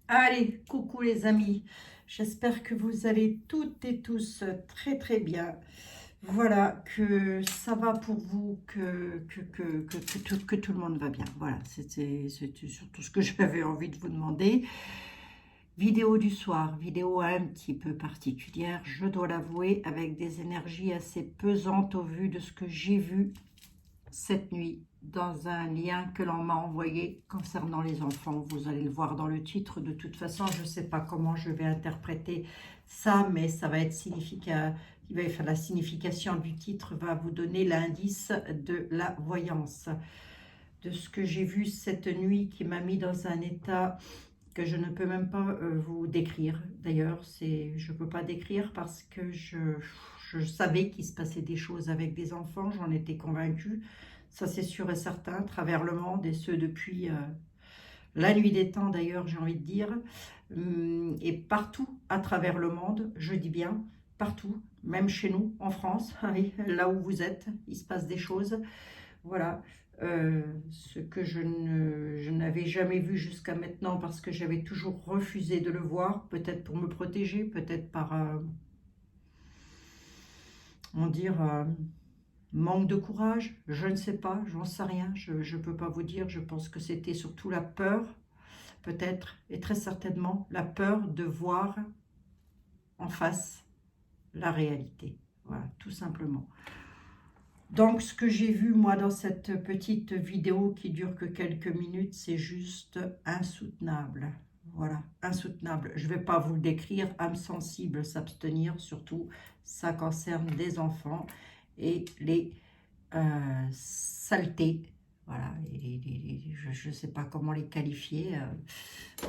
Allez, coucou les amis, j'espère que vous allez toutes et tous très très bien. Voilà, que ça va pour vous, que tout le monde va bien. Voilà, c'était surtout ce que j'avais envie de vous demander. Vidéo du soir, vidéo un petit peu particulière, je dois l'avouer, avec des énergies assez pesantes au vu de ce que j'ai vu cette nuit dans un lien que l'on m'a envoyé concernant les enfants. Vous allez le voir dans le titre. De toute façon, je ne sais pas comment je vais interpréter ça, mais ça va être significatif. La signification du titre va vous donner l'indice de la voyance. De ce que j'ai vu cette nuit qui m'a mis dans un état que je ne peux même pas vous décrire. D'ailleurs, je ne peux pas décrire parce que je savais qu'il se passait des choses avec des enfants, j'en étais convaincue. Ça, c'est sûr et certain, à travers le monde, et ce depuis la nuit des temps, d'ailleurs, j'ai envie de dire. Et partout à travers le monde, je dis bien partout, même chez nous, en France, là où vous êtes, il se passe des choses. Voilà, ce que je n'avais jamais vu jusqu'à maintenant parce que j'avais toujours refusé de le voir, peut-être pour me protéger, peut-être par, on dire, manque de courage, je ne sais pas, j'en sais rien, je ne peux pas vous dire, je pense que c'était surtout la peur, peut-être, et très certainement la peur de voir en face la réalité, voilà, tout simplement. Donc, ce que j'ai vu, moi, dans cette petite vidéo qui dure que quelques minutes, c'est juste insoutenable. Voilà, insoutenable. Je ne vais pas vous le décrire, âme sensible, s'abstenir, surtout, ça concerne des enfants et les saletés. Voilà, je ne sais pas comment les qualifier.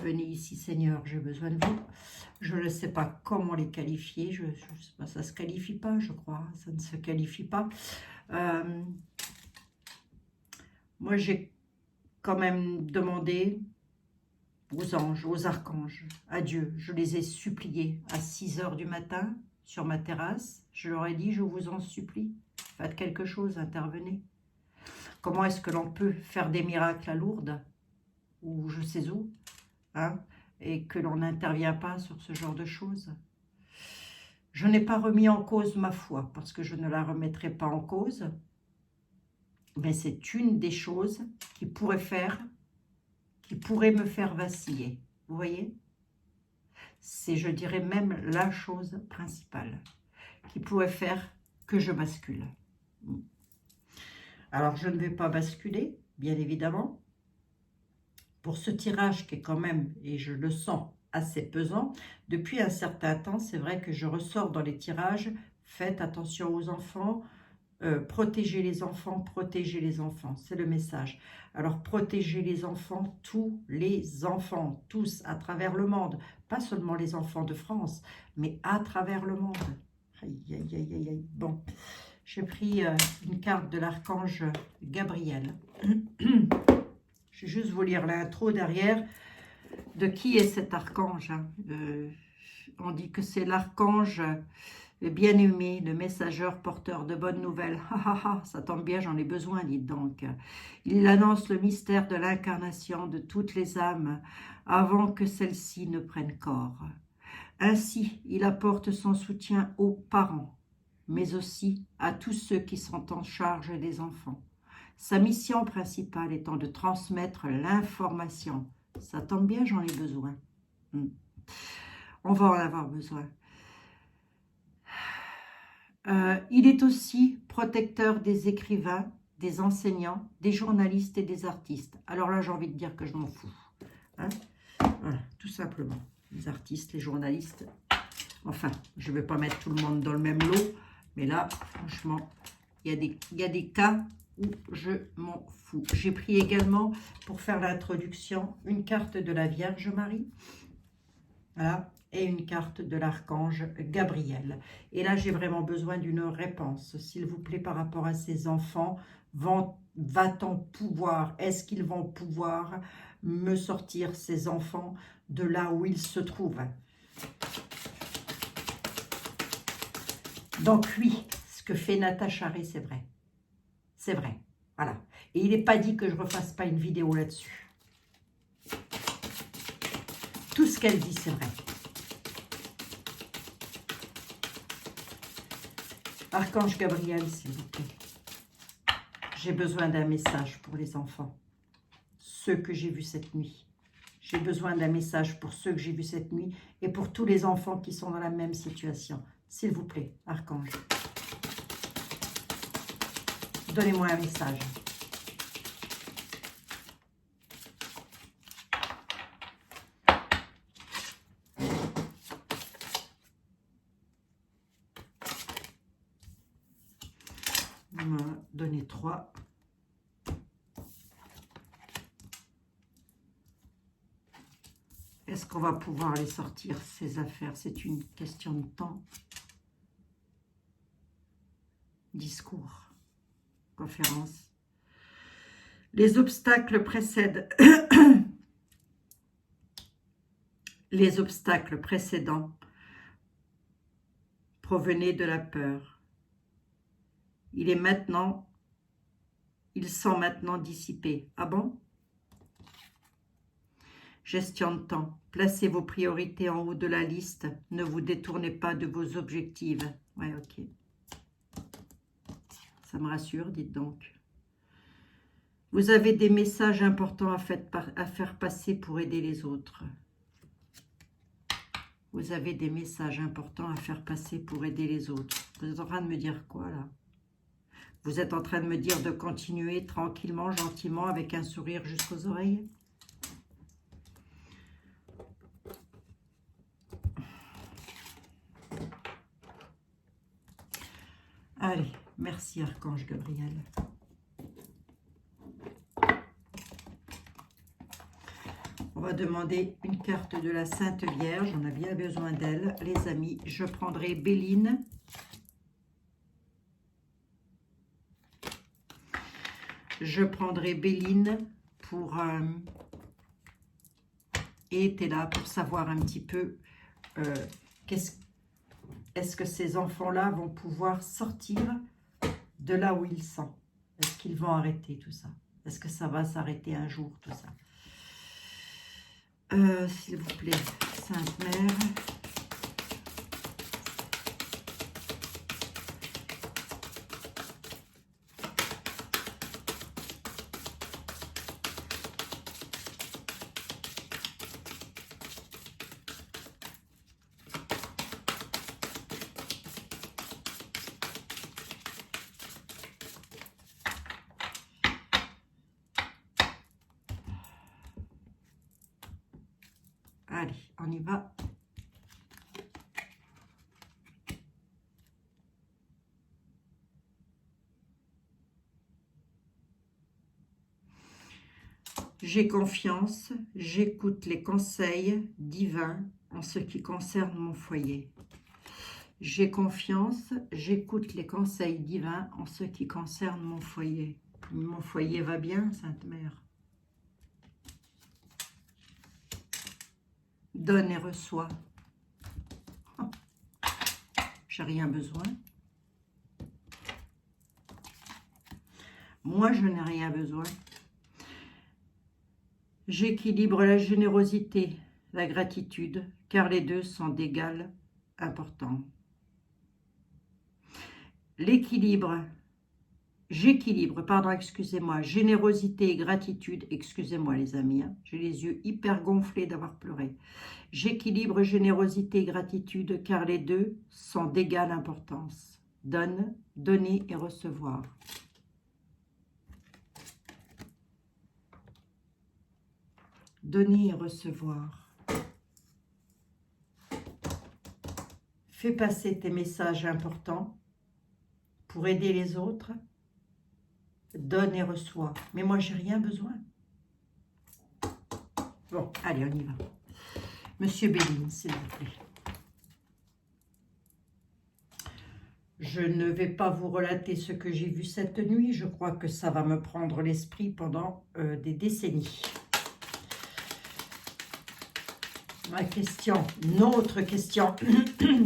Venez ici, Seigneur, j'ai besoin de vous. Je ne sais pas comment les qualifier. Je sais pas, ça ne se qualifie pas, je crois. Ça ne se qualifie pas. Moi, j'ai quand même demandé aux anges, aux archanges, à Dieu. Je les ai suppliés à 6 heures du matin sur ma terrasse. Je leur ai dit, je vous en supplie, faites quelque chose, intervenez. Comment est-ce que l'on peut faire des miracles à Lourdes, ou je sais où, hein, et que l'on n'intervient pas sur ce genre de choses? Je n'ai pas remis en cause ma foi, parce que je ne la remettrai pas en cause. Mais c'est une des choses qui pourrait me faire vaciller. Vous voyez? C'est, je dirais, même la chose principale qui pourrait faire que je bascule. Alors, je ne vais pas basculer, bien évidemment. Pour ce tirage qui est quand même, et je le sens, assez pesant, depuis un certain temps, c'est vrai que je ressors dans les tirages, faites attention aux enfants, protéger les enfants, c'est le message. Alors protéger les enfants, tous les enfants, tous à travers le monde, pas seulement les enfants de France, mais à travers le monde. Aïe, aïe, aïe, aïe, aïe. Bon, j'ai pris une carte de l'archange Gabriel. Je vais juste vous lire l'intro derrière. De qui est cet archange, hein? On dit que c'est l'archange le bien-aimé, le messageur porteur de bonnes nouvelles. Ça tombe bien, j'en ai besoin, dites donc. Il annonce le mystère de l'incarnation de toutes les âmes avant que celles-ci ne prennent corps. Ainsi, il apporte son soutien aux parents, mais aussi à tous ceux qui sont en charge des enfants. Sa mission principale étant de transmettre l'information. Ça tombe bien, j'en ai besoin. On va en avoir besoin. Il est aussi protecteur des écrivains, des enseignants, des journalistes et des artistes. Alors là, j'ai envie de dire que je m'en fous. Hein, voilà, tout simplement. Les artistes, les journalistes. Enfin, je ne vais pas mettre tout le monde dans le même lot. Mais là, franchement, il y a des cas où je m'en fous. J'ai pris également, pour faire l'introduction, une carte de la Vierge Marie. Voilà. Et une carte de l'archange Gabriel. Et là, j'ai vraiment besoin d'une réponse, s'il vous plaît, par rapport à ces enfants. Va-t-on pouvoir, est-ce qu'ils vont pouvoir me sortir ces enfants de là où ils se trouvent? Donc oui, ce que fait Natacha Ray, c'est vrai. C'est vrai, voilà. Et il n'est pas dit que je ne refasse pas une vidéo là-dessus. Tout ce qu'elle dit, c'est vrai. Archange Gabriel, s'il vous plaît. J'ai besoin d'un message pour les enfants. Ceux que j'ai vus cette nuit. J'ai besoin d'un message pour ceux que j'ai vus cette nuit et pour tous les enfants qui sont dans la même situation. S'il vous plaît, Archange. Donnez-moi un message. On m'a donné 3. Est-ce qu'on va pouvoir les sortir, ces affaires? C'est une question de temps. Discours. Conférence. Les obstacles précèdent. Les obstacles précédents provenaient de la peur. Ils sont maintenant dissipés. Ah bon? Gestion de temps. Placez vos priorités en haut de la liste. Ne vous détournez pas de vos objectifs. Ouais, ok. Ça me rassure, dites donc. Vous avez des messages importants à faire passer pour aider les autres. Vous avez des messages importants à faire passer pour aider les autres. Vous êtes en train de me dire quoi, là? Vous êtes en train de me dire de continuer tranquillement, gentiment, avec un sourire jusqu'aux oreilles? Allez, merci Archange Gabriel. On va demander une carte de la Sainte Vierge. On a bien besoin d'elle, les amis. Je prendrai Béline. Je prendrai Béline pour... et tu es là pour savoir un petit peu est-ce que ces enfants-là vont pouvoir sortir de là où ils sont? Est-ce qu'ils vont arrêter tout ça? Est-ce que ça va s'arrêter un jour, tout ça? S'il vous plaît, Sainte Mère. Allez, on y va. J'ai confiance, j'écoute les conseils divins en ce qui concerne mon foyer. J'ai confiance, j'écoute les conseils divins en ce qui concerne mon foyer. Mon foyer va bien, Sainte Mère. Donne et reçois. Oh, j'ai rien besoin. Moi, je n'ai rien besoin. J'équilibre la générosité, la gratitude, car les deux sont d'égal importance. L'équilibre, j'équilibre, pardon, excusez-moi, générosité et gratitude, excusez-moi les amis, hein, j'ai les yeux hyper gonflés d'avoir pleuré. J'équilibre générosité et gratitude, car les deux sont d'égale importance. Donner et recevoir. Donner et recevoir. Fais passer tes messages importants pour aider les autres. Donne et reçois. Mais moi, j'ai rien besoin. Bon, allez, on y va. Monsieur Béline, s'il vous plaît. Je ne vais pas vous relater ce que j'ai vu cette nuit. Je crois que ça va me prendre l'esprit pendant des décennies. Ma question, notre question,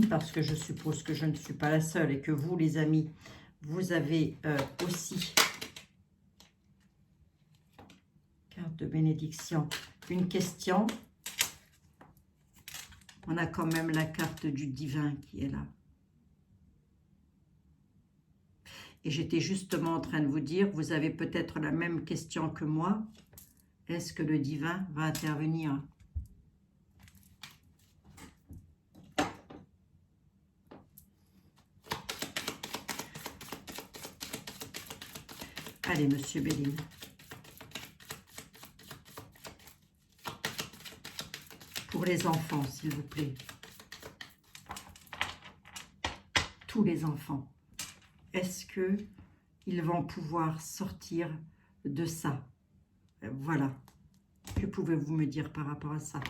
parce que je suppose que je ne suis pas la seule et que vous, les amis, vous avez aussi, carte de bénédiction, une question. On a quand même la carte du divin qui est là. Et j'étais justement en train de vous dire, vous avez peut-être la même question que moi. Est-ce que le divin va intervenir? Allez, Monsieur Béline. Pour les enfants, s'il vous plaît. Tous les enfants. Est-ce que ils vont pouvoir sortir de ça? Voilà. Que pouvez-vous me dire par rapport à ça?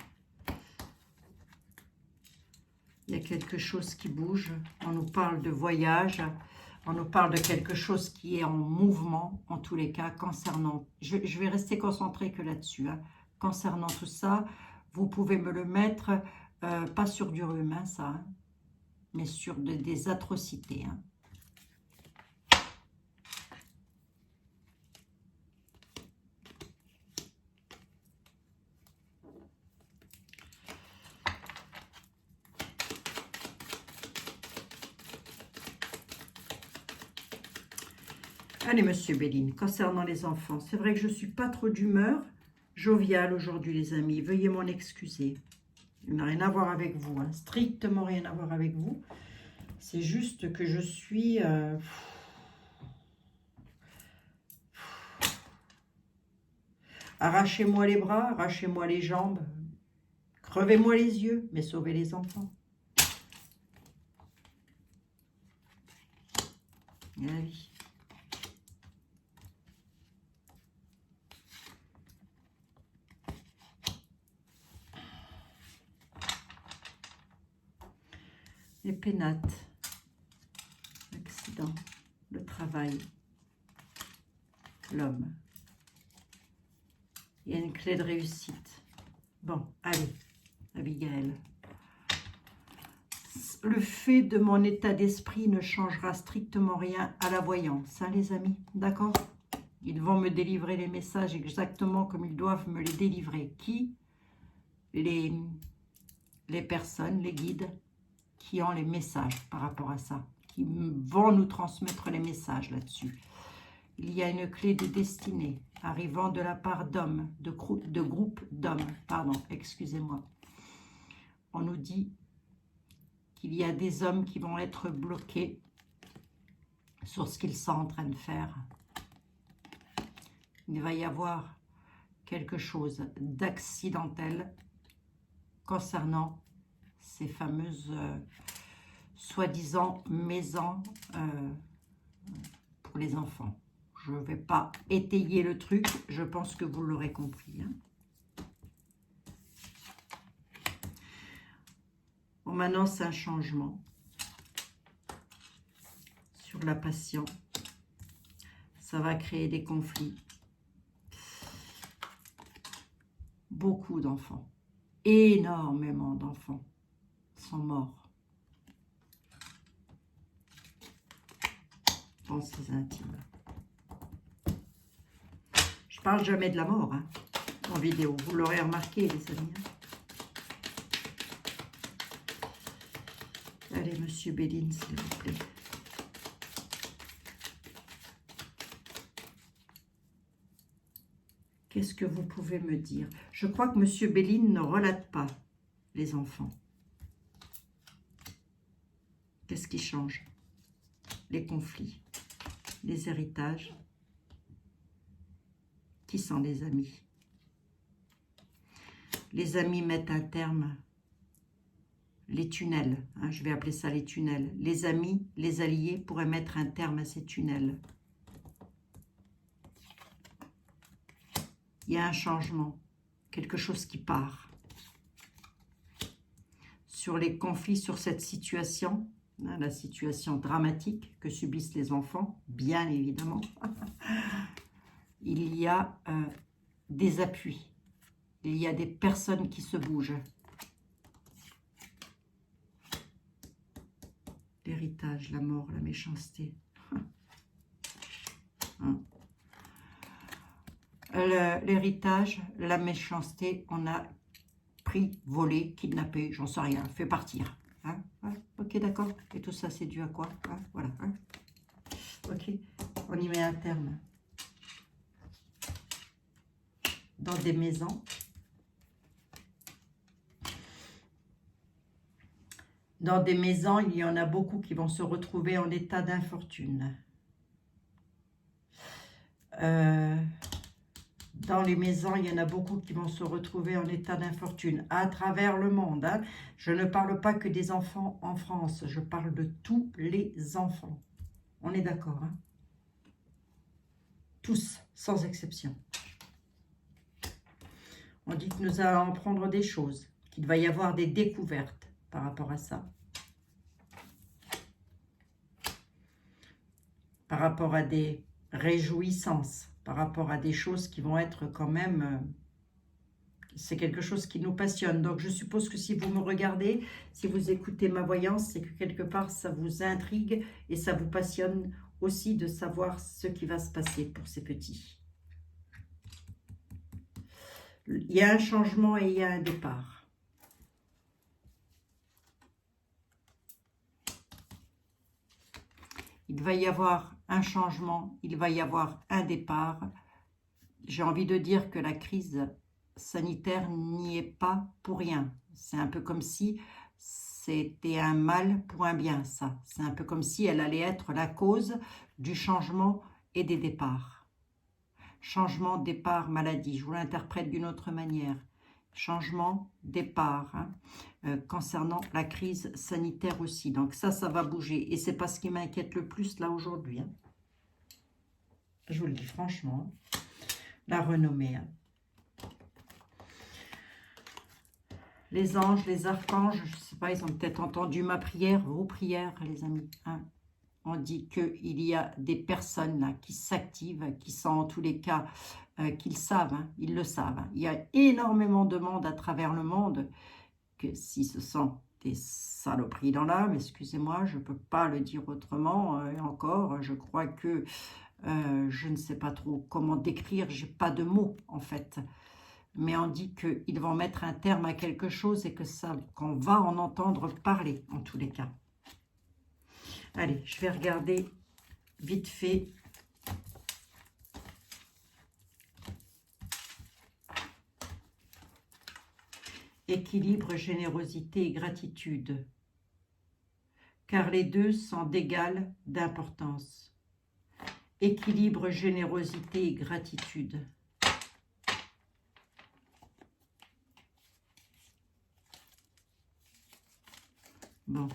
Il y a quelque chose qui bouge. On nous parle de voyage. On nous parle de quelque chose qui est en mouvement, en tous les cas, concernant... Je vais rester concentrée que là-dessus. Hein. Concernant tout ça, vous pouvez me le mettre, pas sur du rhume, hein, ça, hein, mais sur des atrocités. Hein. Allez, Monsieur Béline, concernant les enfants, c'est vrai que je ne suis pas trop d'humeur joviale aujourd'hui, les amis. Veuillez m'en excuser. Il n'a rien à voir avec vous, hein, strictement rien à voir avec vous. C'est juste que je suis... Arrachez-moi les bras, arrachez-moi les jambes, crevez-moi les yeux, mais sauvez les enfants. Et la vie. Les pénates, l'accident, le travail, l'homme. Il y a une clé de réussite. Bon, allez, Abigail. Le fait de mon état d'esprit ne changera strictement rien à la voyance, hein, les amis, d'accord? Ils vont me délivrer les messages exactement comme ils doivent me les délivrer. Qui? Les personnes, les guides, qui ont les messages par rapport à ça, qui vont nous transmettre les messages là-dessus. Il y a une clé de destinée arrivant de la part d'hommes, de groupes d'hommes, pardon, excusez-moi. On nous dit qu'il y a des hommes qui vont être bloqués sur ce qu'ils sont en train de faire. Il va y avoir quelque chose d'accidentel concernant ces fameuses soi-disant maisons pour les enfants. Je ne vais pas étayer le truc, je pense que vous l'aurez compris. Hein. On m'annonce un changement sur la passion. Ça va créer des conflits. Beaucoup d'enfants, énormément d'enfants sont morts. Pensées intimes. Je parle jamais de la mort hein, en vidéo. Vous l'aurez remarqué, les amis. Allez, Monsieur Béline, s'il vous plaît. Qu'est-ce que vous pouvez me dire? Je crois que Monsieur Béline ne relate pas les enfants. Qu'est-ce qui change? Les conflits, les héritages. Qui sont les amis? Les amis mettent un terme. Les tunnels, hein, je vais appeler ça les tunnels. Les amis, les alliés pourraient mettre un terme à ces tunnels. Il y a un changement, quelque chose qui part. Sur les conflits, sur cette situation, hein, la situation dramatique que subissent les enfants, bien évidemment, il y a des appuis, il y a des personnes qui se bougent. L'héritage, la mort, la méchanceté. Hein. L'héritage, la méchanceté, on a pris, volé, kidnappé, j'en sais rien, fait partir. Hein, ouais, ok, d'accord. Et tout ça, c'est dû à quoi? Hein, voilà. Hein. Ok, on y met un terme. Dans des maisons. Dans des maisons, il y en a beaucoup qui vont se retrouver en état d'infortune. Dans les maisons, il y en a beaucoup qui vont se retrouver en état d'infortune à travers le monde. Hein. Je ne parle pas que des enfants en France, je parle de tous les enfants. On est d'accord, hein? Tous, sans exception. On dit que nous allons apprendre des choses, qu'il va y avoir des découvertes par rapport à ça. Par rapport à des réjouissances, par rapport à des choses qui vont être quand même... c'est quelque chose qui nous passionne. Donc, je suppose que si vous me regardez, si vous écoutez ma voyance, c'est que quelque part, ça vous intrigue et ça vous passionne aussi de savoir ce qui va se passer pour ces petits. Il y a un changement et il y a un départ. Il va y avoir un changement, il va y avoir un départ. J'ai envie de dire que la crise sanitaire n'y est pas pour rien. C'est un peu comme si c'était un mal pour un bien, ça. C'est un peu comme si elle allait être la cause du changement et des départs. Changement, départ, maladie. Je vous l'interprète d'une autre manière. Changement, départ, hein, concernant la crise sanitaire aussi. Donc ça va bouger. Et c'est pas ce qui m'inquiète le plus là aujourd'hui. Hein. Je vous le dis franchement. La renommée. Hein. Les anges, les archanges, je ne sais pas, ils ont peut-être entendu ma prière, vos prières, les amis. Hein. On dit qu'il y a des personnes là, qui s'activent, qui sont en tous les cas, qu'ils savent, hein, ils le savent. Hein. Il y a énormément de monde à travers le monde, que si ce sont des saloperies dans l'âme, excusez-moi, je ne peux pas le dire autrement, et encore, je crois que je ne sais pas trop comment décrire, je n'ai pas de mots en fait. Mais on dit qu'ils vont mettre un terme à quelque chose et que ça, qu'on va en entendre parler, en tous les cas. Allez, je vais regarder vite fait. Équilibre, générosité et gratitude. Car les deux sont d'égale d'importance. Équilibre, générosité et gratitude. Bon.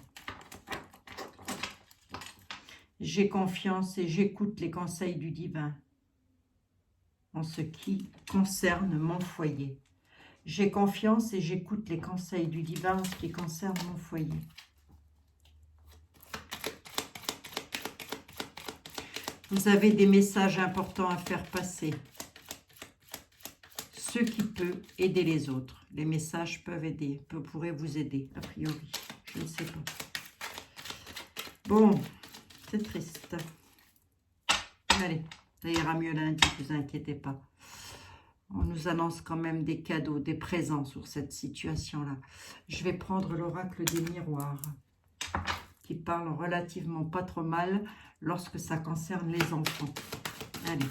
J'ai confiance et j'écoute les conseils du divin en ce qui concerne mon foyer. J'ai confiance et j'écoute les conseils du divin en ce qui concerne mon foyer. Vous avez des messages importants à faire passer. Ce qui peut aider les autres. Les messages peuvent aider, pourraient vous aider, a priori. Je ne sais pas. Bon, c'est triste. Allez, ça ira mieux lundi, ne vous inquiétez pas. On nous annonce quand même des cadeaux, des présents sur cette situation-là. Je vais prendre l'oracle des miroirs, qui parle relativement pas trop mal lorsque ça concerne les enfants. Allez.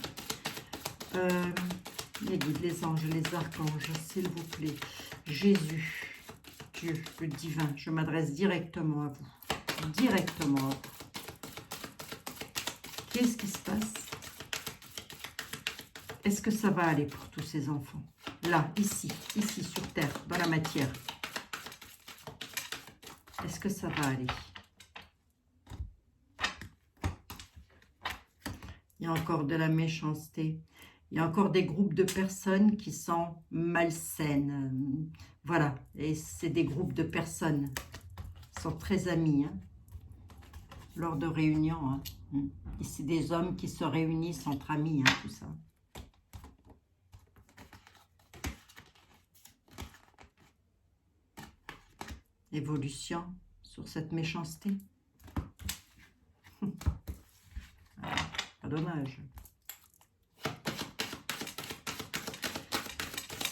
Les guides, les anges, les archanges, s'il vous plaît. Jésus, Dieu, le divin, je m'adresse directement à vous. Directement à vous. Qu'est-ce qui se passe? Est-ce que ça va aller pour tous ces enfants? Là, ici, sur Terre, dans la matière. Est-ce que ça va aller? Il y a encore de la méchanceté. Il y a encore des groupes de personnes qui sont malsaines. Voilà, et c'est des groupes de personnes qui sont très amis, hein, lors de réunions. Hein. Et c'est des hommes qui se réunissent entre amis, hein, tout ça. Évolution sur cette méchanceté. Pas dommage.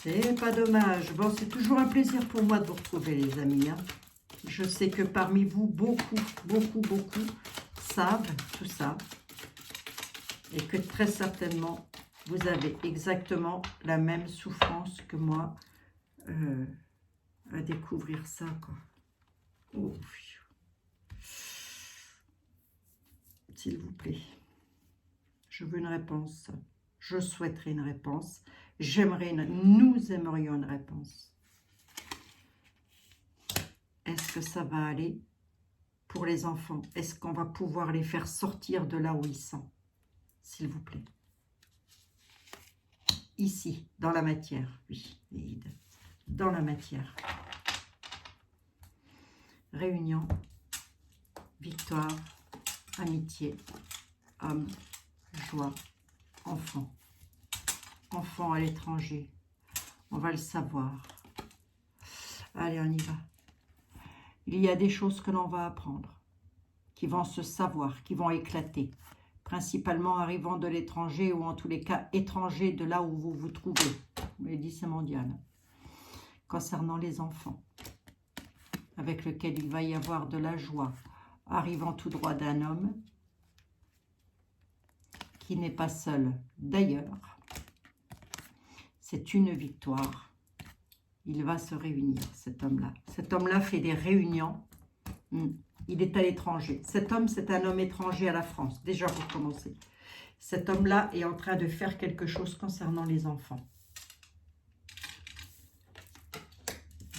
C'est pas dommage. Bon, c'est toujours un plaisir pour moi de vous retrouver, les amis. Hein. Je sais que parmi vous, beaucoup savent tout ça. Et que très certainement, vous avez exactement la même souffrance que moi à découvrir ça, quoi. Oh. S'il vous plaît. Je veux une réponse. Je souhaiterais une réponse. Nous aimerions une réponse. Est-ce que ça va aller pour les enfants? Est-ce qu'on va pouvoir les faire sortir de là où ils sont? S'il vous plaît. Ici, dans la matière. Oui, dans la matière. Réunion, victoire, amitié, homme, joie, enfant. Enfant à l'étranger. On va le savoir. Allez, on y va. Il y a des choses que l'on va apprendre, qui vont se savoir, qui vont éclater. Principalement arrivant de l'étranger ou en tous les cas étrangers de là où vous vous trouvez. Vous l'avez dit, c'est mondial. Concernant les enfants, avec lequel il va y avoir de la joie, arrivant tout droit d'un homme qui n'est pas seul. D'ailleurs, c'est une victoire. Il va se réunir, cet homme-là. Cet homme-là fait des réunions. Il est à l'étranger. Cet homme, c'est un homme étranger à la France. Déjà, pour commencer. Cet homme-là est en train de faire quelque chose concernant les enfants.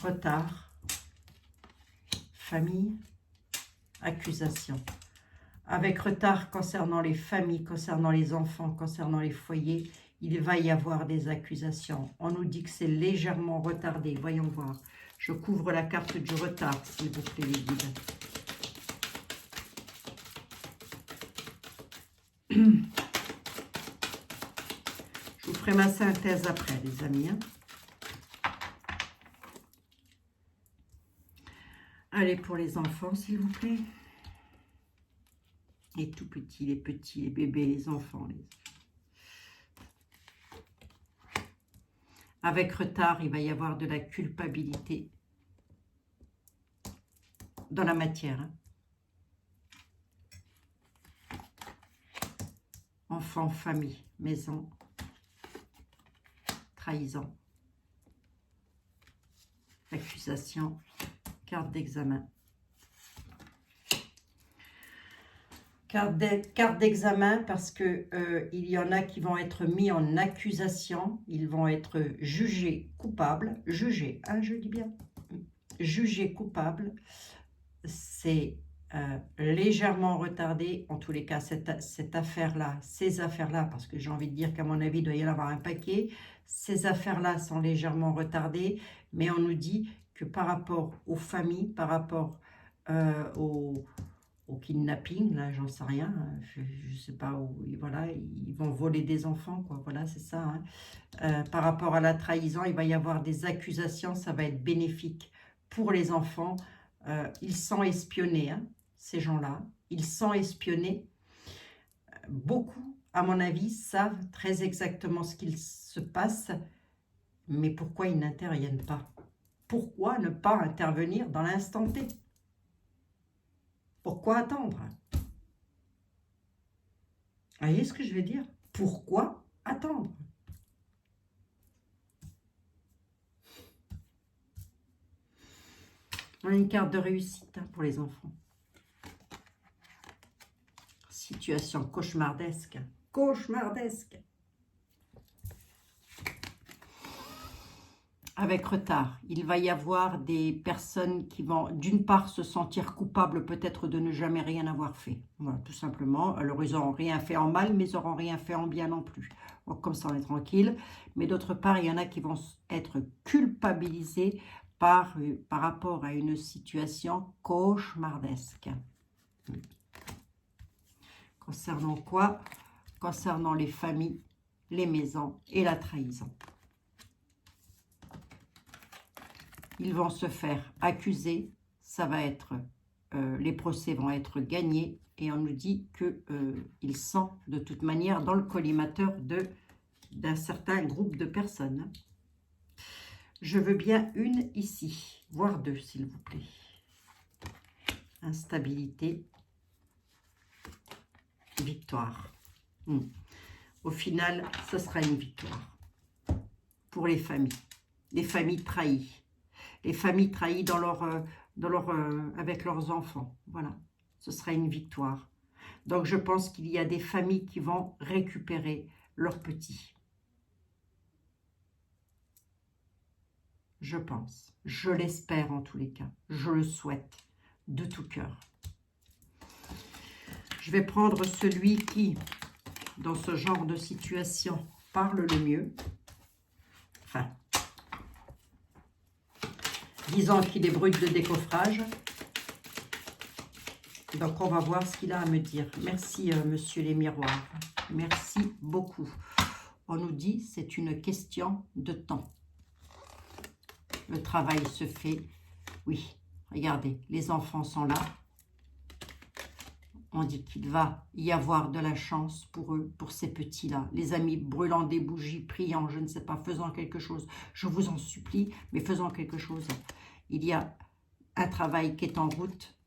Retard. Famille. Accusation. Avec retard concernant les familles, concernant les enfants, concernant les foyers, il va y avoir des accusations. On nous dit que c'est légèrement retardé. Voyons voir. Je couvre la carte du retard, s'il vous plaît, les guides. Je vous ferai ma synthèse après, les amis. Hein. Allez, pour les enfants, s'il vous plaît. Les tout petits, les bébés, les enfants. Avec retard, il va y avoir de la culpabilité dans la matière. Hein. Enfant, famille, maison, trahison, accusation, carte d'examen. Carte d'examen parce que il y en a qui vont être mis en accusation, ils vont être jugés coupables, jugés, hein, je dis bien, jugés coupables, c'est légèrement retardé, en tous les cas, cette affaire-là, ces affaires-là, parce que j'ai envie de dire qu'à mon avis, il doit y en avoir un paquet, ces affaires-là sont légèrement retardées, mais on nous dit que par rapport aux familles, par rapport au kidnapping, là, j'en sais rien, je sais pas où, voilà, ils vont voler des enfants, quoi, voilà, c'est ça. Hein. Par rapport à la trahison, il va y avoir des accusations, ça va être bénéfique pour les enfants. Ils sont espionnés, hein, ces gens-là, ils sont espionnés. Beaucoup, à mon avis, savent très exactement ce qu'il se passe, mais pourquoi ils n'interviennent pas? Pourquoi ne pas intervenir dans l'instant T? Pourquoi attendre? Vous voyez ce que je veux dire? Pourquoi attendre? On a une carte de réussite hein, pour les enfants. Situation cauchemardesque. Cauchemardesque. Avec retard, il va y avoir des personnes qui vont d'une part se sentir coupables peut-être de ne jamais rien avoir fait. Voilà, tout simplement. Alors ils n'auront rien fait en mal, mais ils n'auront rien fait en bien non plus. Donc comme ça on est tranquille. Mais d'autre part, il y en a qui vont être culpabilisés par rapport à une situation cauchemardesque. Concernant quoi? Concernant les familles, les maisons et la trahison. Ils vont se faire accuser, ça va être, les procès vont être gagnés et on nous dit qu'ils sont de toute manière dans le collimateur d'un certain groupe de personnes. Hein. Je veux bien une ici, voire deux, s'il vous plaît. Instabilité, victoire. Au final, ce sera une victoire pour les familles trahies. Les familles trahies avec leurs enfants. Voilà, ce sera une victoire. Donc, je pense qu'il y a des familles qui vont récupérer leurs petits. Je pense. Je l'espère en tous les cas. Je le souhaite de tout cœur. Je vais prendre celui qui, dans ce genre de situation, parle le mieux. Enfin, disons qu'il est brut de décoffrage. Donc, on va voir ce qu'il a à me dire. Merci, monsieur les miroirs. Merci beaucoup. On nous dit c'est une question de temps. Le travail se fait. Oui, regardez, les enfants sont là. On dit qu'il va y avoir de la chance pour eux, pour ces petits-là. Les amis brûlant des bougies, priant, je ne sais pas, faisant quelque chose. Je vous en supplie, mais faisant quelque chose. Il y a un travail qui est en route.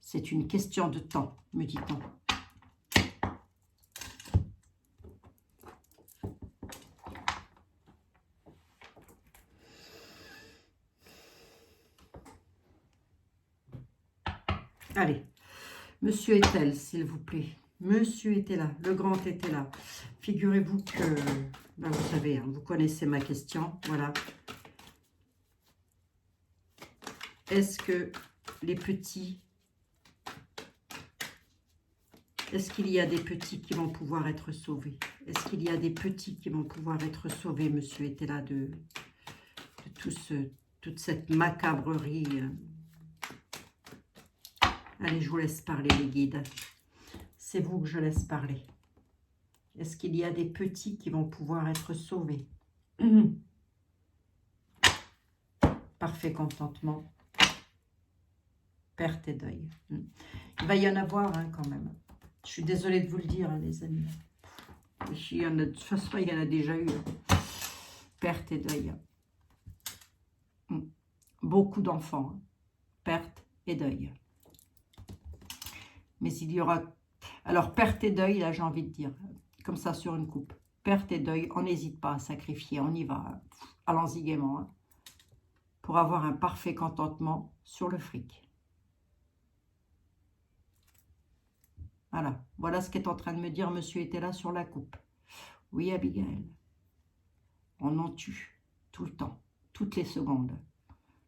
C'est une question de temps, me dit-on. Allez, monsieur est-elle, s'il vous plaît. Monsieur était là, le grand était là. Figurez-vous que, ben vous savez, hein, vous connaissez ma question, voilà. Est-ce que les petits, est-ce qu'il y a des petits qui vont pouvoir être sauvés? Est-ce qu'il y a des petits qui vont pouvoir être sauvés, monsieur était là, de toute cette macabrerie? Allez, je vous laisse parler, les guides. C'est vous que je laisse parler. Est-ce qu'il y a des petits qui vont pouvoir être sauvés? Parfait contentement. Perte et deuil. Il va y en avoir hein, quand même. Je suis désolée de vous le dire, hein, les amis. De toute façon, il y en a déjà eu. Perte et deuil. Beaucoup d'enfants. Hein. Perte et deuil. Mais il y aura... Alors, perte et deuil, là, j'ai envie de dire, comme ça sur une coupe. Perte et deuil, on n'hésite pas à sacrifier, on y va. Allons-y gaiement. Hein, pour avoir un parfait contentement sur le fric. Voilà. Voilà ce qu'est en train de me dire monsieur était là sur la coupe. Oui, Abigail. On en tue tout le temps, toutes les secondes,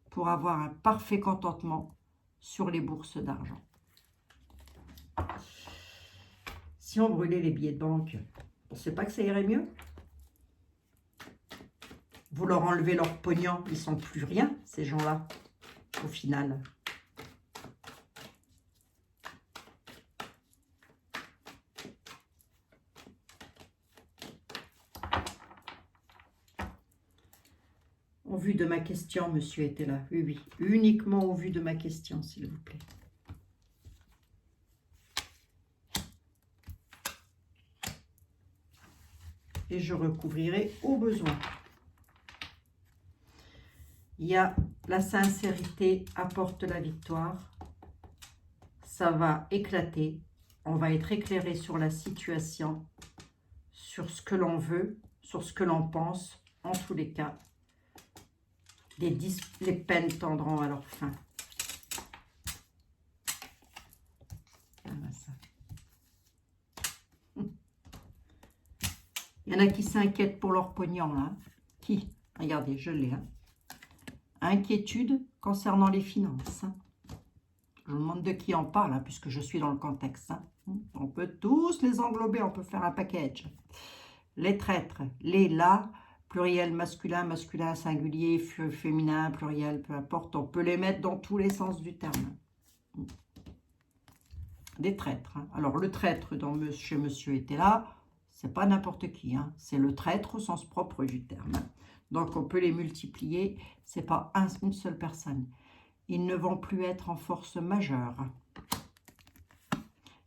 pour avoir un parfait contentement sur les bourses d'argent. Si on brûlait les billets de banque, on ne sait pas que ça irait mieux. Vous leur enlevez leur pognon, ils ne sont plus rien, ces gens-là, au final. Au vu de ma question, monsieur était là. Oui, oui, uniquement au vu de ma question, s'il vous plaît. Et je recouvrirai au besoin. Il y a la sincérité apporte la victoire. Ça va éclater. On va être éclairé sur la situation, sur ce que l'on veut, sur ce que l'on pense. En tous les cas, les peines tendront à leur fin. Voilà ça. Il y en a qui s'inquiètent pour leur pognon. Hein. Qui? Regardez, je l'ai. Hein. Inquiétude concernant les finances. Hein. Je me demande de qui on parle, hein, puisque je suis dans le contexte. Hein. On peut tous les englober, on peut faire un package. Les traîtres, les là, pluriel masculin, masculin singulier, féminin, pluriel, peu importe. On peut les mettre dans tous les sens du terme. Des traîtres. Hein. Alors, le traître chez monsieur était là, c'est pas n'importe qui. Hein. C'est le traître au sens propre du terme. Hein. Donc, on peut les multiplier. C'est pas une seule personne. Ils ne vont plus être en force majeure.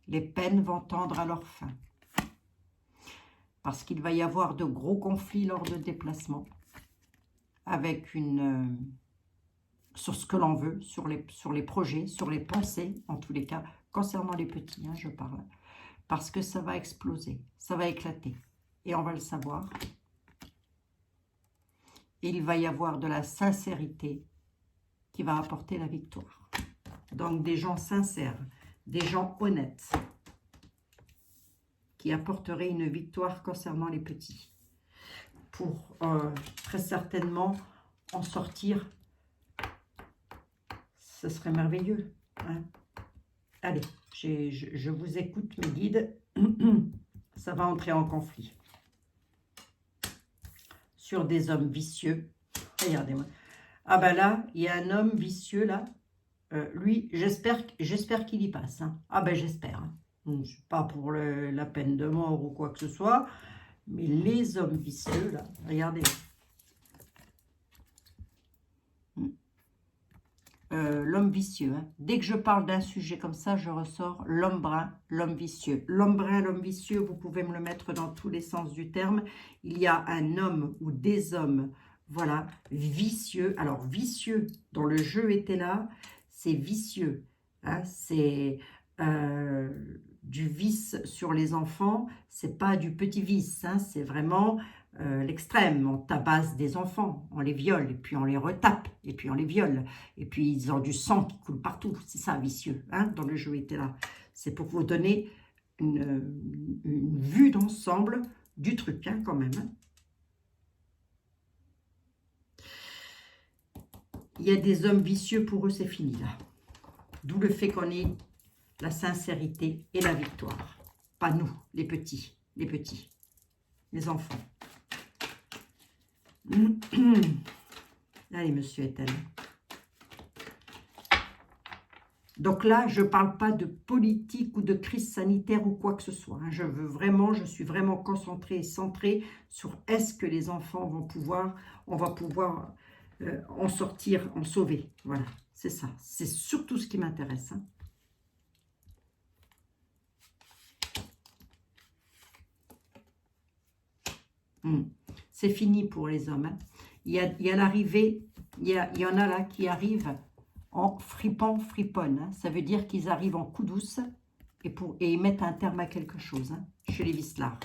Les peines vont tendre à leur fin. Parce qu'il va y avoir de gros conflits lors de déplacements. avec sur ce que l'on veut, sur les projets, sur les pensées, en tous les cas, concernant les petits, hein, je parle. Parce que ça va exploser, ça va éclater. Et on va le savoir. Et il va y avoir de la sincérité qui va apporter la victoire. Donc des gens sincères, des gens honnêtes, qui apporteraient une victoire concernant les petits. Pour très certainement en sortir, ce serait merveilleux. Hein. Allez, je vous écoute mes guides. Ça va entrer en conflit. Sur des hommes vicieux. Regardez-moi. Ah ben là, il y a un homme vicieux là. Lui, j'espère qu'il y passe. Hein. Ah ben j'espère. Hein. Pas pour la peine de mort ou quoi que ce soit. Mais les hommes vicieux là, regardez. L'homme vicieux. Hein. Dès que je parle d'un sujet comme ça, je ressors l'homme brun, l'homme vicieux. L'homme brun, l'homme vicieux, vous pouvez me le mettre dans tous les sens du terme. Il y a un homme ou des hommes, voilà, vicieux. Alors, vicieux, dont le jeu était là, c'est vicieux. Hein, c'est du vice sur les enfants. C'est pas du petit vice, hein, c'est vraiment... l'extrême, on tabasse des enfants, on les viole, et puis on les retape, et puis on les viole, et puis ils ont du sang qui coule partout, c'est ça, vicieux, hein, dans le jeu était là. C'est pour vous donner une vue d'ensemble du truc, hein, quand même. Hein. Il y a des hommes vicieux, pour eux, c'est fini, là. D'où le fait qu'on ait la sincérité et la victoire. Pas nous, les petits, les enfants. Allez, monsieur Ethel. Donc là, je ne parle pas de politique ou de crise sanitaire ou quoi que ce soit. Hein. Je suis vraiment concentrée et centrée sur est-ce que les enfants vont pouvoir, on va pouvoir en sortir, en sauver. Voilà, c'est ça. C'est surtout ce qui m'intéresse. Hein. C'est fini pour les hommes. Hein. Il y a l'arrivée, il y en a là qui arrivent en friponne. Hein. Ça veut dire qu'ils arrivent en coup douce et ils mettent un terme à quelque chose, hein, chez les vicelards.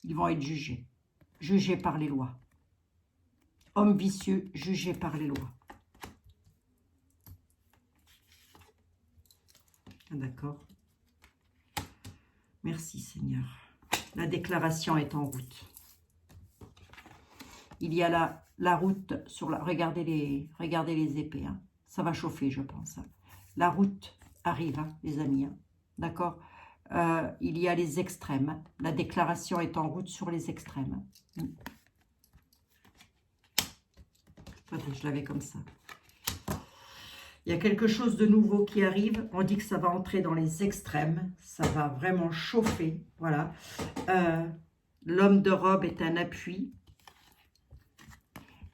Ils vont être jugés par les lois. Hommes vicieux, jugés par les lois. D'accord. Merci Seigneur. La déclaration est en route. Il y a la route sur la... Regardez les épées. Hein. Ça va chauffer, je pense. Hein. La route arrive, hein, les amis. Hein. D'accord. Il y a les extrêmes. Hein. La déclaration est en route sur les extrêmes. Hein. Attendez, je l'avais comme ça. Il y a quelque chose de nouveau qui arrive. On dit que ça va entrer dans les extrêmes. Ça va vraiment chauffer. Voilà. L'homme de robe est un appui.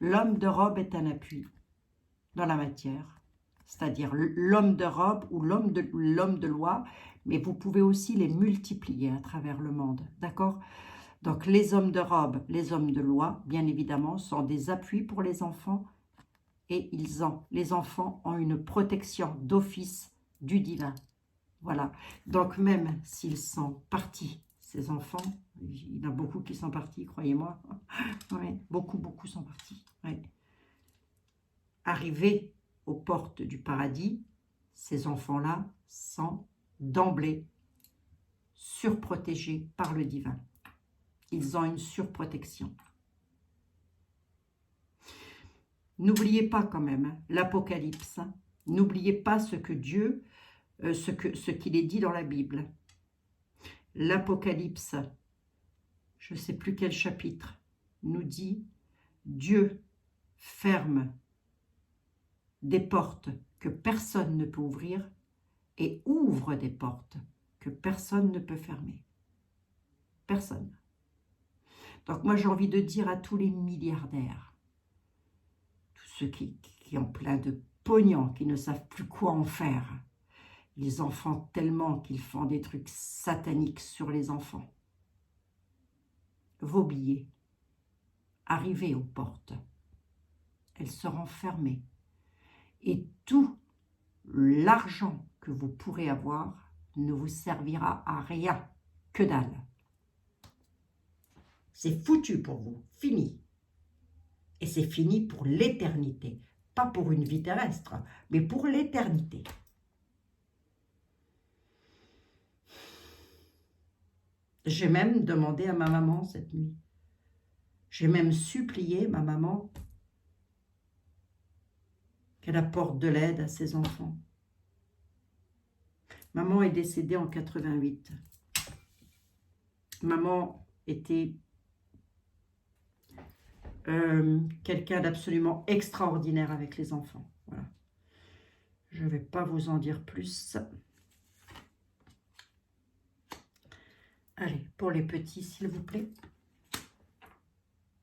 L'homme de robe est un appui dans la matière. C'est-à-dire l'homme de robe ou l'homme de loi. Mais vous pouvez aussi les multiplier à travers le monde. D'accord ? Donc les hommes de robe, les hommes de loi, bien évidemment, sont des appuis pour les enfants. Et les enfants ont une protection d'office du divin. Voilà. Donc même s'ils sont partis, ces enfants, il y en a beaucoup qui sont partis, croyez-moi. Oui, beaucoup sont partis. Oui. Arrivés aux portes du paradis, ces enfants-là sont d'emblée surprotégés par le divin. Ils ont une surprotection. N'oubliez pas quand même hein, l'Apocalypse. Hein. N'oubliez pas ce que Dieu, ce qu'il est dit dans la Bible. L'Apocalypse, je ne sais plus quel chapitre, nous dit Dieu ferme des portes que personne ne peut ouvrir et ouvre des portes que personne ne peut fermer. Personne. Donc moi j'ai envie de dire à tous les milliardaires, ceux qui ont plein de pognon, qui ne savent plus quoi en faire. Ils en font tellement qu'ils font des trucs sataniques sur les enfants. Vos billets, arriver aux portes. Elles seront fermées. Et tout l'argent que vous pourrez avoir ne vous servira à rien, que dalle. C'est foutu pour vous, fini. Et c'est fini pour l'éternité. Pas pour une vie terrestre, mais pour l'éternité. J'ai même demandé à ma maman cette nuit. J'ai même supplié ma maman qu'elle apporte de l'aide à ses enfants. Maman est décédée en 88. Maman était quelqu'un d'absolument extraordinaire avec les enfants. Voilà. Je ne vais pas vous en dire plus. Allez, pour les petits, s'il vous plaît.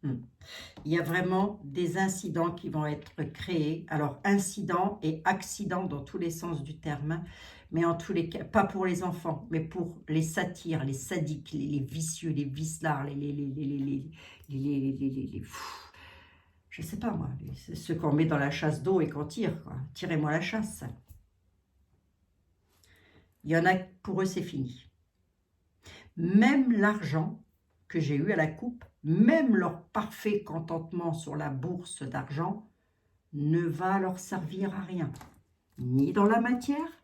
Il y a vraiment des incidents qui vont être créés. Alors, incidents et accidents dans tous les sens du terme. Mais en tous les cas, pas pour les enfants, mais pour les satyres, les sadiques, les vicieux, les vicelards, je sais pas moi, ceux qu'on met dans la chasse d'eau et qu'on tire, quoi. Tirez-moi la chasse. Il y en a, pour eux, c'est fini. Même l'argent que j'ai eu à la coupe, même leur parfait contentement sur la bourse d'argent, ne va leur servir à rien. Ni dans la matière,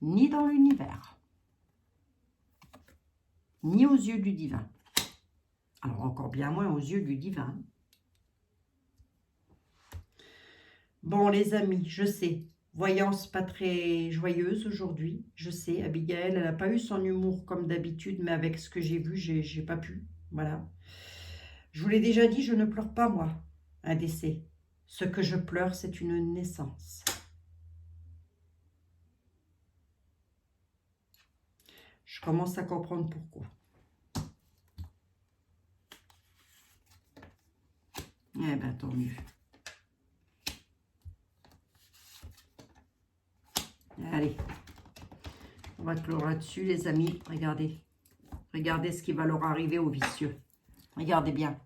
ni dans l'univers, ni aux yeux du divin. Alors encore bien moins aux yeux du divin. Bon les amis, je sais, voyance pas très joyeuse aujourd'hui, je sais, Abigail, elle n'a pas eu son humour comme d'habitude, mais avec ce que j'ai vu, j'ai pas pu, voilà. Je vous l'ai déjà dit, je ne pleure pas moi, un décès. Ce que je pleure, c'est une naissance. Je commence à comprendre pourquoi. Eh bien, tant mieux. Allez, on va clore là-dessus, les amis. Regardez. Regardez ce qui va leur arriver aux vicieux. Regardez bien.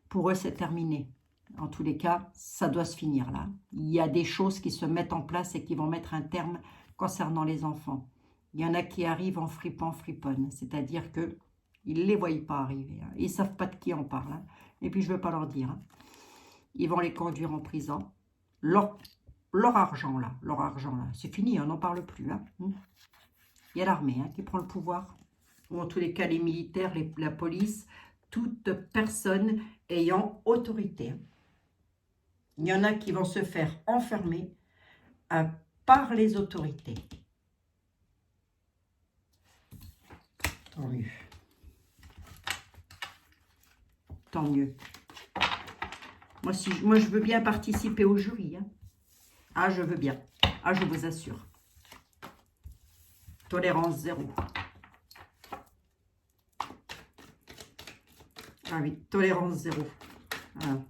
Pour eux, c'est terminé. En tous les cas, ça doit se finir là. Il y a des choses qui se mettent en place et qui vont mettre un terme concernant les enfants. Il y en a qui arrivent en fripant, friponne. C'est-à-dire qu'ils ne les voient pas arriver. Hein. Ils ne savent pas de qui on parle. Hein. Et puis, je ne veux pas leur dire. Hein. Ils vont les conduire en prison. Leur argent, là, c'est fini, on n'en parle plus. Hein. Il y a l'armée qui prend le pouvoir. Ou en tous les cas, les militaires, la police, toute personne ayant autorité. Il y en a qui vont se faire enfermer par les autorités. Tant mieux. Tant mieux. Moi, je veux bien participer au jury. Hein. Ah, je veux bien. Ah, je vous assure. Tolérance zéro. Ah oui, tolérance zéro. Voilà.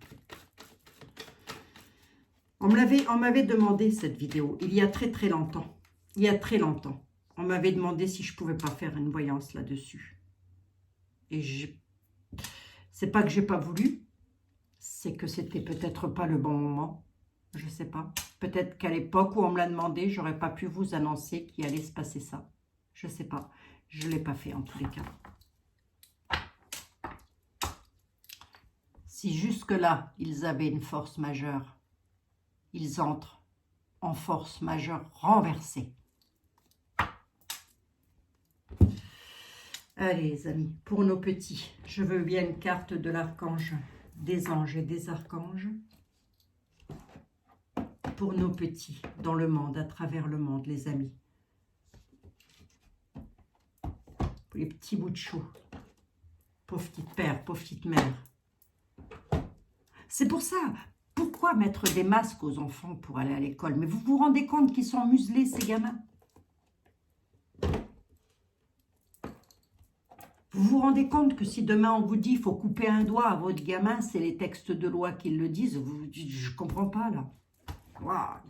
On m'avait demandé cette vidéo il y a très très longtemps. Il y a très longtemps. On m'avait demandé si je ne pouvais pas faire une voyance là-dessus. Et c'est pas que j'ai pas voulu, c'est que c'était peut-être pas le bon moment. Je sais pas. Peut-être qu'à l'époque où on me l'a demandé, j'aurais pas pu vous annoncer qu'il allait se passer ça. Je sais pas. Je l'ai pas fait en tous les cas. Si jusque-là, ils avaient une force majeure, ils entrent en force majeure renversée. Allez, les amis, pour nos petits, je veux bien une carte de l'archange, des anges et des archanges. Pour nos petits, dans le monde, à travers le monde, les amis. Pour les petits bouts de chou. Pauvre petite père, pauvre petite mère. C'est pour ça, pourquoi mettre des masques aux enfants pour aller à l'école? Mais vous vous rendez compte qu'ils sont muselés, ces gamins? Vous vous rendez compte que si demain on vous dit qu'il faut couper un doigt à votre gamin, c'est les textes de loi qui le disent, vous dites, je ne comprends pas là. Wow,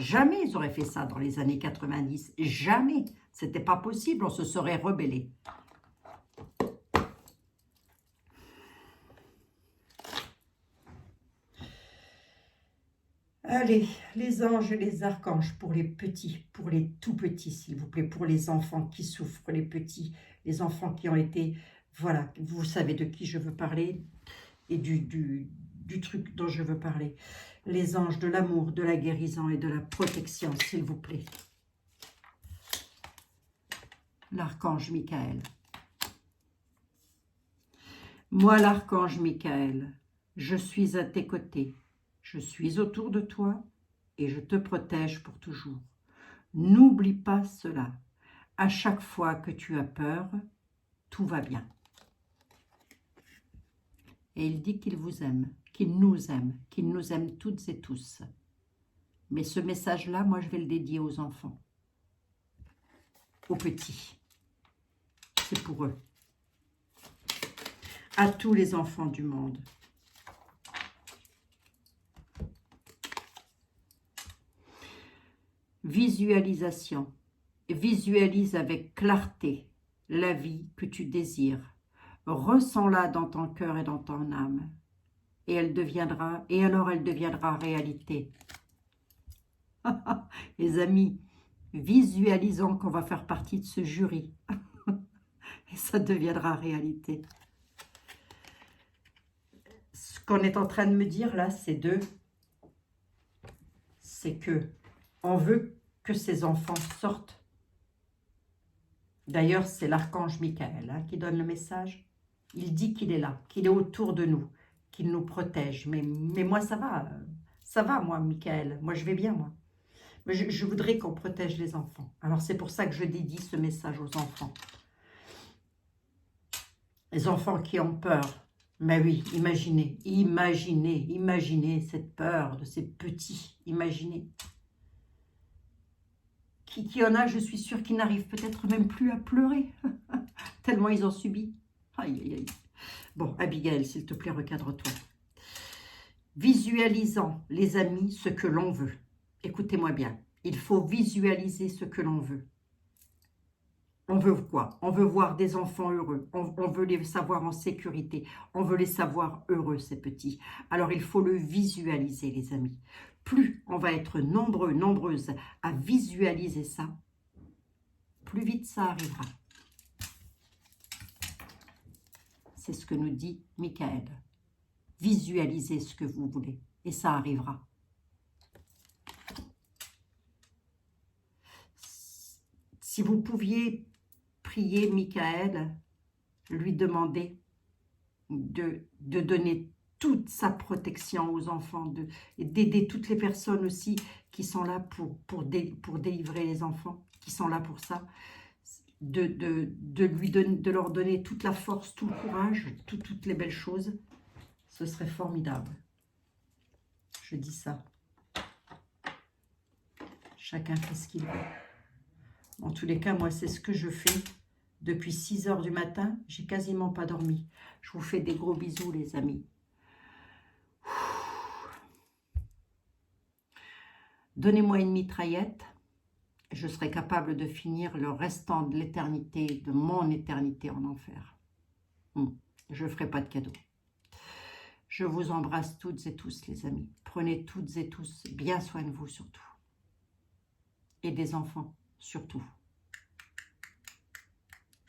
jamais ils auraient fait ça dans les années 90. Jamais. C'était pas possible, on se serait rebellé. Allez, les anges et les archanges pour les petits, pour les tout petits, s'il vous plaît, pour les enfants qui souffrent, les petits, les enfants qui ont été, voilà, vous savez de qui je veux parler et du truc dont je veux parler. Les anges de l'amour, de la guérison et de la protection, s'il vous plaît. L'archange Michael. Moi, l'archange Michael, je suis à tes côtés. Je suis autour de toi et je te protège pour toujours. N'oublie pas cela. À chaque fois que tu as peur, tout va bien. Et il dit qu'il vous aime, qu'il nous aime toutes et tous. Mais ce message-là, moi, je vais le dédier aux enfants, aux petits. C'est pour eux. À tous les enfants du monde. Visualisation. Visualise avec clarté la vie que tu désires. Ressens-la dans ton cœur et dans ton âme. Et alors elle deviendra réalité. Les amis, visualisons qu'on va faire partie de ce jury. Et ça deviendra réalité. Ce qu'on est en train de me dire là, c'est que on veut que ces enfants sortent. D'ailleurs, c'est l'archange Michael qui donne le message. Il dit qu'il est là, qu'il est autour de nous, qu'il nous protège. Mais moi, ça va, moi, Michael. Moi, je vais bien, moi. Mais je voudrais qu'on protège les enfants. Alors, c'est pour ça que je dédie ce message aux enfants. Les enfants qui ont peur. Mais oui, imaginez cette peur de ces petits. Imaginez. Qui en a, je suis sûre, qui n'arrivent peut-être même plus à pleurer, tellement ils ont subi. Aïe, aïe, aïe. Bon, Abigail, s'il te plaît, recadre-toi. Visualisons, les amis, ce que l'on veut. Écoutez-moi bien, il faut visualiser ce que l'on veut. On veut quoi? On veut voir des enfants heureux, on veut les savoir en sécurité, on veut les savoir heureux, ces petits. Alors, il faut le visualiser, les amis. Plus on va être nombreux, nombreuses à visualiser ça, plus vite ça arrivera. C'est ce que nous dit Michael. Visualisez ce que vous voulez et ça arrivera. Si vous pouviez prier Michael, lui demander de donner toute sa protection aux enfants, d'aider toutes les personnes aussi qui sont là pour délivrer les enfants, qui sont là pour ça, de leur donner toute la force, tout le courage, toutes les belles choses, ce serait formidable. Je dis ça. Chacun fait ce qu'il veut. En tous les cas, moi, c'est ce que je fais depuis 6 heures du matin. J'ai quasiment pas dormi. Je vous fais des gros bisous, les amis. Donnez-moi une mitraillette. Je serai capable de finir le restant de l'éternité, de mon éternité en enfer. Je ne ferai pas de cadeau. Je vous embrasse toutes et tous, les amis. Prenez toutes et tous bien soin de vous, surtout. Et des enfants, surtout.